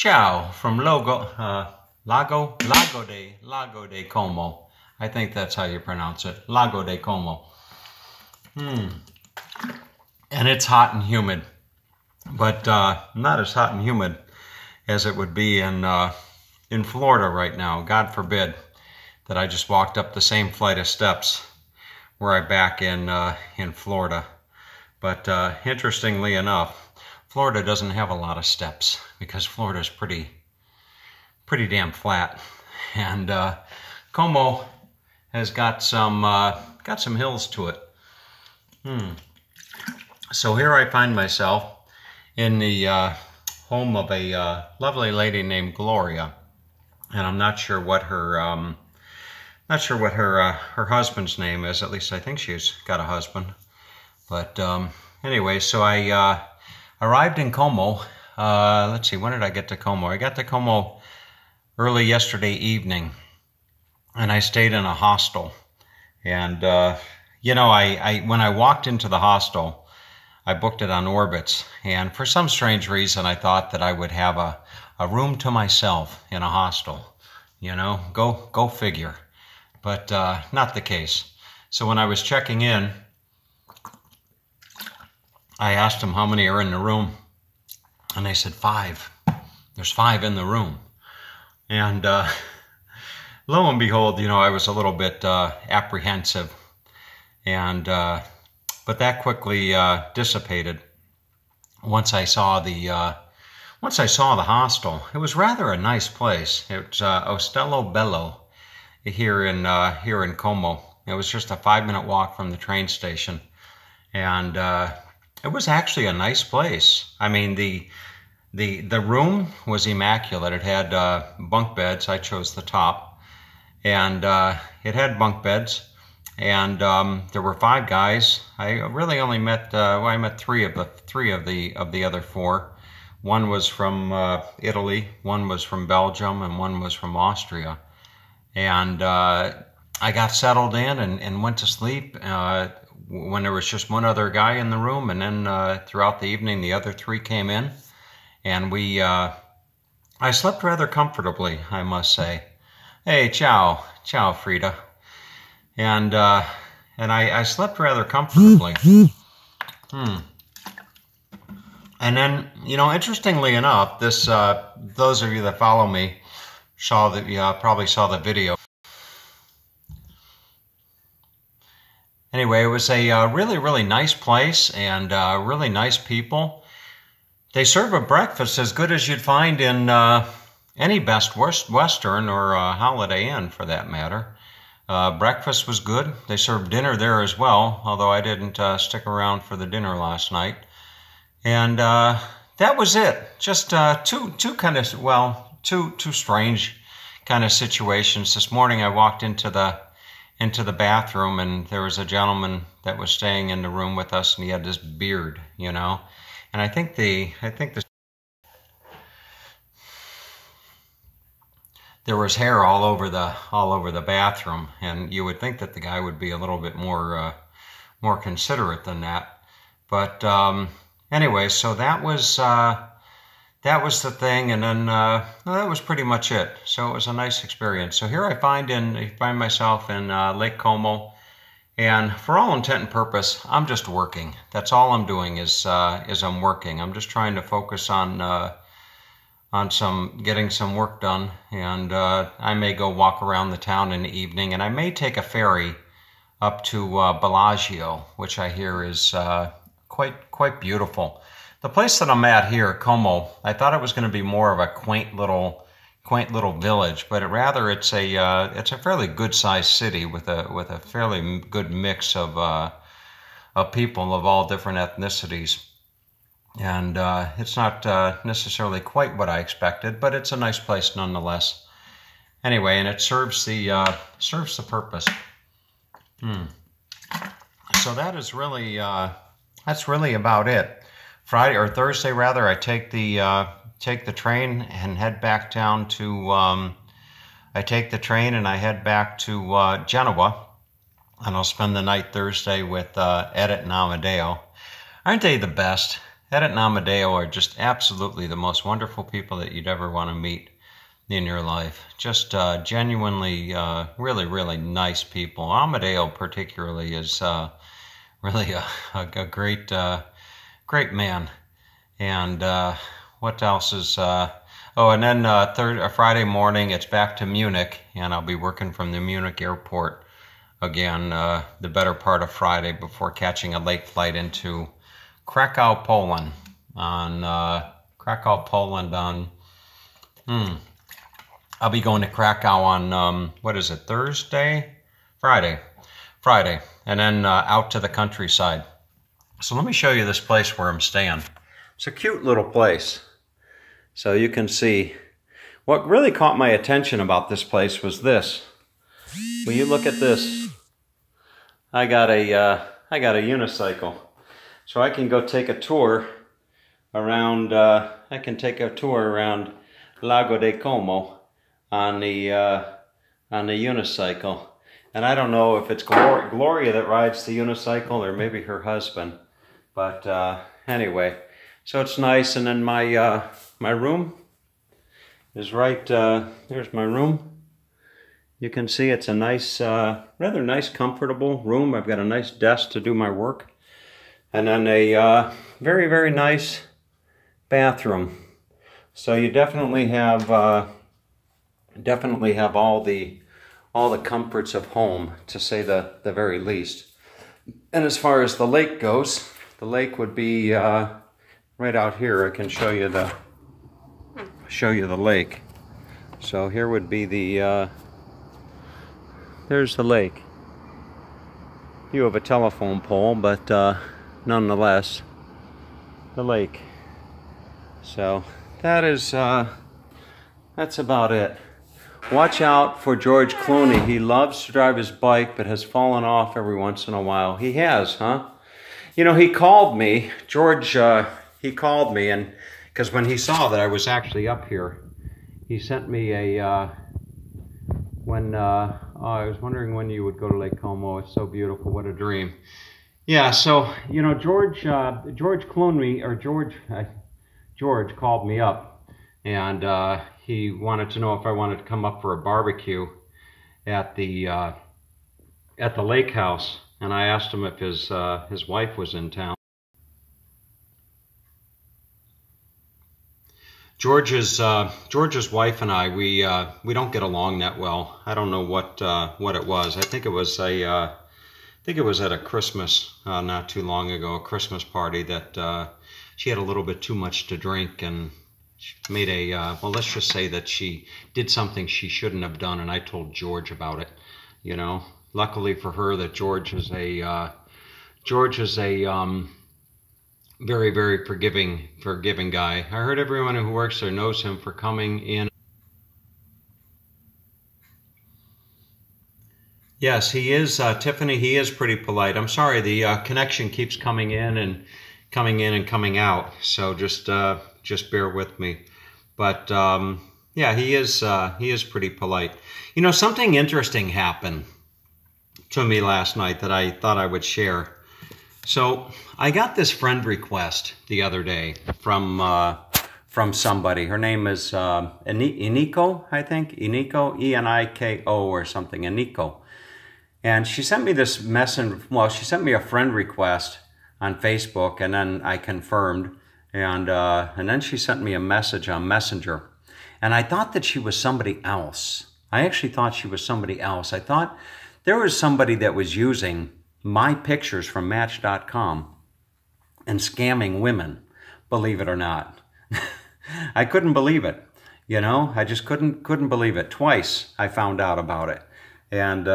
Ciao from Lago de Como. I think that's how you pronounce it. Lago de Como. And it's hot and humid, but not as hot and humid as it would be in Florida right now. God forbid that I just walked up the same flight of steps were I back in Florida. But interestingly enough, Florida doesn't have a lot of steps because Florida's pretty damn flat, and Como has got some hills to it. So here I find myself in the home of a lovely lady named Gloria, and I'm not sure what her her husband's name is. At least I think she's got a husband. But anyway, so I arrived in Como. Let's see, when did I get to Como? I got to Como early yesterday evening, and I stayed in a hostel. And you know, when I walked into the hostel, I booked it on Orbitz, and for some strange reason, I thought that I would have a room to myself in a hostel. You know, go figure. But not the case. So when I was checking in, I asked them how many are in the room, and they said 5. There's 5 in the room. And lo and behold, you know, I was a little bit apprehensive, and but that quickly dissipated once I saw the hostel. It was rather a nice place. It's Ostello Bello here in Como. It was just a 5-minute walk from the train station, and it was actually a nice place. I mean, the room was immaculate. It had bunk beds. I chose the top, and it had bunk beds. And there were 5 guys. I really only met I met 3 of the other 4. One was from Italy, one was from Belgium, and one was from Austria. And I got settled in and went to sleep when there was just one other guy in the room, and then throughout the evening the other 3 came in, and I slept rather comfortably, I must say. Hey, ciao Frida. And I slept rather comfortably. And then, you know, interestingly enough, this those of you that follow me probably saw the video. Anyway, it was a really nice place, and really nice people. They serve a breakfast as good as you'd find in any Best Western or Holiday Inn, for that matter. Breakfast was good. They served dinner there as well, although I didn't stick around for the dinner last night. And that was it. Just two strange kind of situations. This morning I walked into the bathroom, and there was a gentleman that was staying in the room with us, and he had this beard, you know. And I think there was hair all over the bathroom, and you would think that the guy would be a little bit more considerate than that. But anyway, so that was the thing, and then that was pretty much it. So it was a nice experience. So here I find myself in Lake Como, and for all intent and purpose, I'm just working. That's all I'm doing is I'm working. I'm just trying to focus on getting some work done, and I may go walk around the town in the evening, and I may take a ferry up to Bellagio, which I hear is quite beautiful. The place that I'm at here, Como, I thought it was going to be more of a quaint little village, but it's a fairly good sized city with a fairly good mix of people of all different ethnicities. And it's not necessarily quite what I expected, but it's a nice place nonetheless. Anyway, and it serves the purpose. So that's really about it. Friday or Thursday rather, I take the train and head back down to. I take the train and I head back to Genoa, and I'll spend the night Thursday with Edit and Amadeo. Aren't they the best? Ed and Amadeo are just absolutely the most wonderful people that you'd ever want to meet in your life. Just genuinely, really, really nice people. Amadeo particularly is really a great, great man. And what else is? Oh, and then Friday morning, it's back to Munich, and I'll be working from the Munich airport again the better part of Friday before catching a late flight into Krakow, Poland. I'll be going to Krakow on what is it? Thursday, Friday, and then out to the countryside. So let me show you this place where I'm staying. It's a cute little place. So you can see what really caught my attention about this place was this. Will you look at this? I got a unicycle, so I can go take a tour around. Lago de Como on the unicycle, and I don't know if it's Gloria that rides the unicycle or maybe her husband, but anyway, so it's nice. And then my my room is right. There's my room. You can see it's a nice, rather nice, comfortable room. I've got a nice desk to do my work. And then a very, very nice bathroom. So you definitely have all the comforts of home, to say the very least. And as far as the lake goes, the lake would be right out here. I can show you the lake. So here would be the there's the lake. You have a telephone pole, but nonetheless, the lake. So that is that's about it. Watch out for George Clooney. He loves to drive his bike, but has fallen off every once in a while. He has, huh? You know, he called me, George. He called me, and because when he saw that I was actually up here, he sent me a. I was wondering when you would go to Lake Como. It's so beautiful. What a dream. Yeah, so, you know, George Clooney, or George called me up, and he wanted to know if I wanted to come up for a barbecue at the lake house, and I asked him if his wife was in town. George's wife and I, we don't get along that well. I don't know what it was. I think it was at a Christmas not too long ago, a Christmas party that she had a little bit too much to drink, and she made well, let's just say that she did something she shouldn't have done, and I told George about it. You know, luckily for her, that George is a very, very forgiving guy. I heard everyone who works there knows him for coming in. Yes, he is, Tiffany, he is pretty polite. I'm sorry, the connection keeps coming in and coming out, so just bear with me. But yeah, he is pretty polite. You know, something interesting happened to me last night that I thought I would share. So I got this friend request the other day from somebody. Her name is Iniko, I think. Iniko, E-N-I-K-O or something, Iniko. And she sent me this she sent me a friend request on Facebook, and then I confirmed. And then she sent me a message on Messenger. And I thought that she was somebody else. I actually thought she was somebody else. I thought there was somebody that was using my pictures from Match.com and scamming women, believe it or not. I couldn't believe it. You know, I just couldn't believe it. Twice I found out about it. And,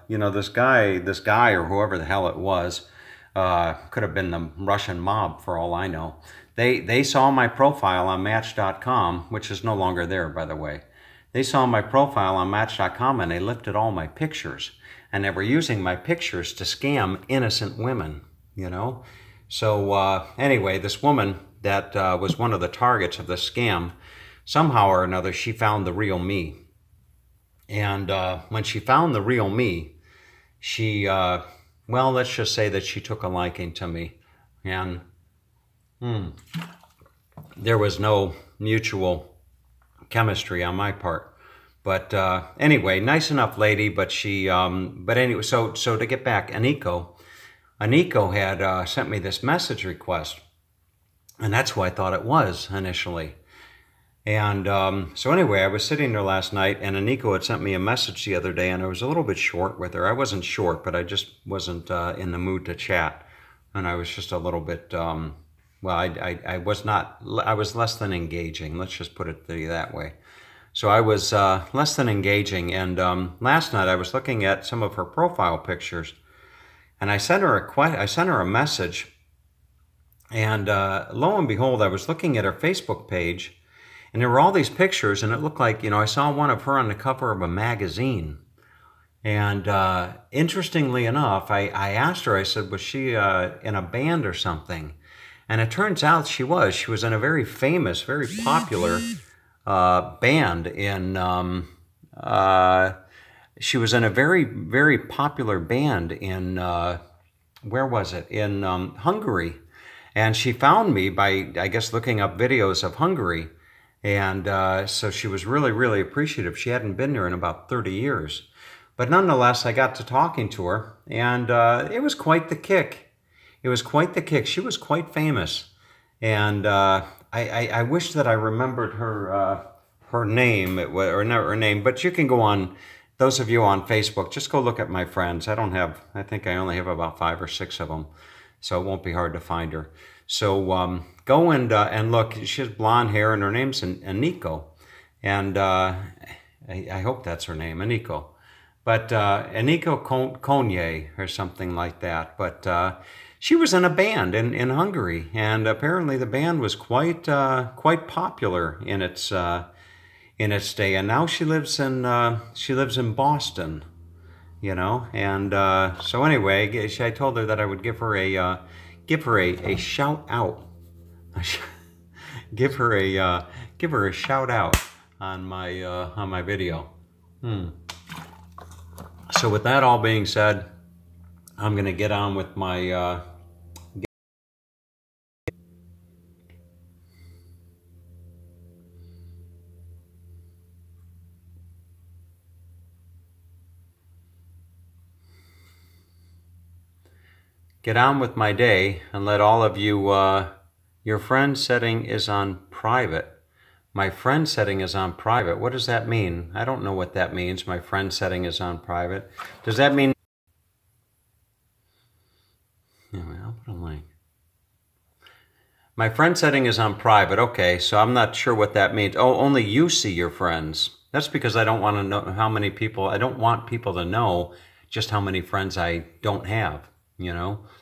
you know, this guy or whoever the hell it was, could have been the Russian mob for all I know. They saw my profile on Match.com, which is no longer there, by the way. They saw my profile on Match.com and they lifted all my pictures. And they were using my pictures to scam innocent women, you know. So anyway, this woman that was one of the targets of the scam, somehow or another, she found the real me. And when she found the real me, she, well, let's just say that she took a liking to me. And There was no mutual chemistry on my part. But anyway, nice enough lady, but she, but anyway, so to get back, Aniko had sent me this message request, and that's who I thought it was initially. And so anyway, I was sitting there last night, and Aniko had sent me a message the other day, and I was a little bit short with her. I wasn't short, but I just wasn't in the mood to chat, and I was just a little bit, well, I was not, I was less than engaging. Let's just put it that way. So I was less than engaging, and last night I was looking at some of her profile pictures, and I sent her a message, and lo and behold, I was looking at her Facebook page, and there were all these pictures, and it looked like, I saw one of her on the cover of a magazine. And interestingly enough, I asked her, I said, was she in a band or something? And it turns out she was. She was in a very famous, very popular band in, she was in a very, very popular band in, where was it? In Hungary. And she found me by, I guess, looking up videos of Hungary. And so she was really, really appreciative. She hadn't been there in about 30 years. But nonetheless, I got to talking to her, and it was quite the kick. It was quite the kick. She was quite famous. And I wish that I remembered her name, or not her name, but you can go on, those of you on Facebook, just go look at my friends. I think I only have about 5 or 6 of them, so it won't be hard to find her. So go and look. She has blonde hair, and her name's Aniko. And I hope that's her name, Aniko. But Aniko Konye or something like that. But she was in a band in Hungary, and apparently the band was quite popular in its day. And now she lives in Boston, And so anyway, I told her that I would give her a shout out. give her a shout out on my video. So with that all being said, I'm going to get on with my day and let all of you, your friend setting is on private. My friend setting is on private. What does that mean? I don't know what that means. My friend setting is on private. Does that mean... Anyway, I'll put a link. My friend setting is on private. Okay, so I'm not sure what that means. Oh, only you see your friends. That's because I don't want to know how many people... I don't want people to know just how many friends I don't have,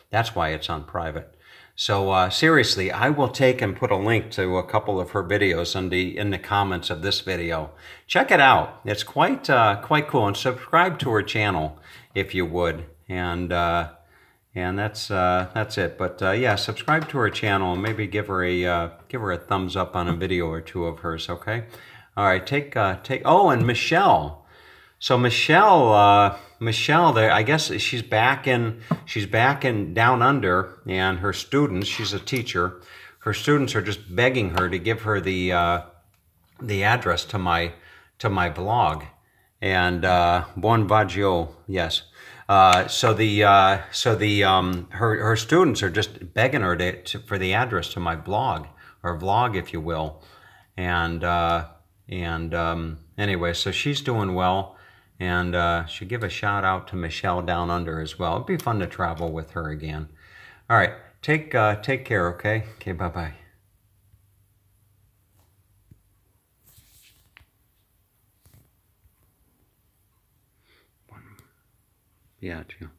That's why it's on private. So seriously, I will take and put a link to a couple of her videos in the comments of this video. Check it out. It's quite cool. And subscribe to her channel if you would. And that's it. But yeah, subscribe to her channel and maybe give her a thumbs up on a video or two of hers. Okay. All right. Take. Oh, and Michelle. So Michelle, I guess she's back in Down Under, and her students, she's a teacher, her students are just begging her to give her the address to my blog, and Buon Viaggio, yes. So her students are just begging her for the address to my blog, or vlog, if you will, and anyway, so she's doing well. And should give a shout out to Michelle Down Under as well. It'd be fun to travel with her again. All right, take care, okay? Okay, bye-bye. Yeah, too.